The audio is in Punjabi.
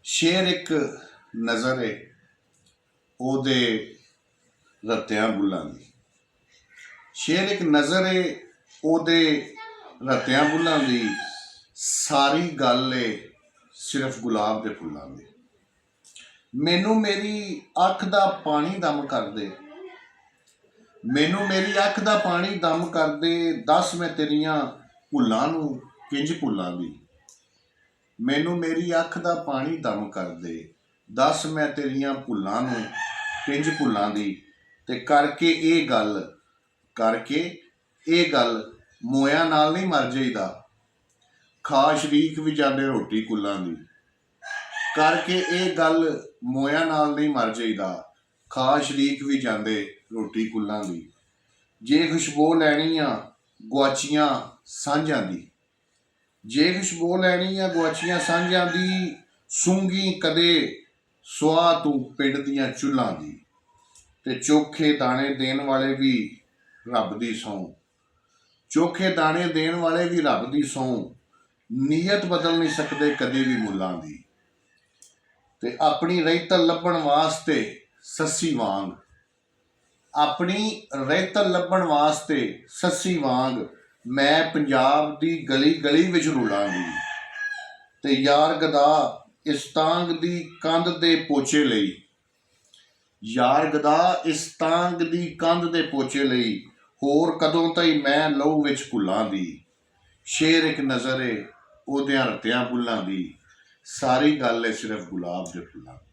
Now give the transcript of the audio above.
ਸ਼ੇਰ ਇੱਕ ਨਜ਼ਰ ਏ ਉਹਦੇ ਰਤਿਆਂ ਬੁੱਲਾਂ ਦੀ। ਸ਼ੇਰ ਇੱਕ ਨਜ਼ਰ ਏ ਉਹਦੇ ਰਤਿਆਂ ਬੁੱਲਾਂ ਦੀ, ਸਾਰੀ ਗੱਲ ਏ ਸਿਰਫ ਗੁਲਾਬ ਦੇ ਫੁੱਲਾਂ ਦੀ। ਮੈਨੂੰ ਮੇਰੀ ਅੱਖ ਦਾ ਪਾਣੀ ਦਮ ਕਰਦੇ, ਮੈਨੂੰ ਮੇਰੀ ਅੱਖ ਦਾ ਪਾਣੀ ਦਮ ਕਰਦੇ, ਦੱਸ ਮੈਂ ਤੇਰੀਆਂ ਭੁੱਲਾਂ ਨੂੰ ਕਿੰਝ ਭੁੱਲਾਂ ਦੀ। ਮੈਨੂੰ ਮੇਰੀ ਅੱਖ ਦਾ ਪਾਣੀ ਦਮ ਕਰਦੇ, ਦੱਸ ਮੈਂ ਤੇਰੀਆਂ ਭੁੱਲਾਂ ਨੂੰ ਕਿੰਝ ਭੁੱਲਾਂ ਦੀ। ਤੇ ਕਰਕੇ ਇਹ ਗੱਲ ਮੋਇਆਂ ਨਾਲ ਨਹੀਂ ਮਰ ਜਾਈਦਾ, ਖਾ ਸ਼ਰੀਕ ਵੀ ਜਾਂਦੇ ਰੋਟੀ ਕੁੱਲਾਂ ਦੀ। ਕਰਕੇ ਇਹ ਗੱਲ ਮੋਇਆਂ ਨਾਲ ਨਹੀਂ ਮਰ ਜਾਈਦਾ, ਖਾ ਸ਼ਰੀਕ ਵੀ ਜਾਂਦੇ ਰੋਟੀ ਕੁੱਲਾਂ ਦੀ। ਜੇ ਖੁਸ਼ਬੂ ਲੈਣੀ ਆ ਗੁਆਚੀਆਂ ਸਾਂਝਾਂ ਦੀ, ਜੇ ਖੁਸ਼ਬੂ ਲੈਣੀ ਆ ਗੁਆਚੀਆਂ ਸਾਂਝਾਂ ਦੀ, ਸੂੰਘੀ ਕਦੇ ਸੁਆਹ ਤੂੰ ਪਿੰਡ ਦੀਆਂ ਚੁੱਲ੍ਹਾਂ ਦੀ। ਤੇ ਚੋਖੇ ਦਾਣੇ ਦੇਣ ਵਾਲੇ ਵੀ ਰੱਬ ਦੀ ਸਹੁੰ, ਚੋਖੇ ਦਾਣੇ ਦੇਣ ਵਾਲੇ ਵੀ ਰੱਬ ਦੀ ਸਹੁੰ, ਨੀਅਤ ਬਦਲ ਨਹੀਂ ਸਕਦੇ ਕਦੇ ਵੀ ਮੁੱਲਾਂ ਦੀ। ਤੇ ਆਪਣੀ ਰਹਿਤਲ ਲੱਭਣ ਵਾਸਤੇ ਸੱਸੀ ਵਾਂਗ, ਆਪਣੀ ਰਹਿਤਲ ਲੱਭਣ ਵਾਸਤੇ ਸੱਸੀ ਵਾਂਗ, ਮੈਂ ਪੰਜਾਬ ਦੀ ਗਲੀ ਗਲੀ ਵਿੱਚ ਰੁਲਾਂਗੀ। ਤੇ ਯਾਰ ਗਦਾ ਇਸ ਤਾਂਗ ਦੀ ਕੰਧ ਦੇ ਪੋਚੇ ਲਈ, ਯਾਰ ਗਦਾ ਇਸ ਤਾਂਗ ਦੀ ਕੰਧ ਦੇ ਪੋਚੇ ਲਈ, ਹੋਰ ਕਦੋਂ ਤਾਈਂ ਮੈਂ ਲਹੂ ਵਿੱਚ ਘੁੱਲਾਂ ਦੀ। ਸ਼ੇਰ ਇੱਕ ਨਜ਼ਰ ਏ ਉਹਦਿਆਂ ਰਤਿਆਂ ਬੁੱਲਾਂ ਦੀ, ਸਾਰੀ ਗੱਲ ਏ ਸਿਰਫ ਗੁਲਾਬ ਦੇ ਫੁੱਲਾਂ ਦੀ।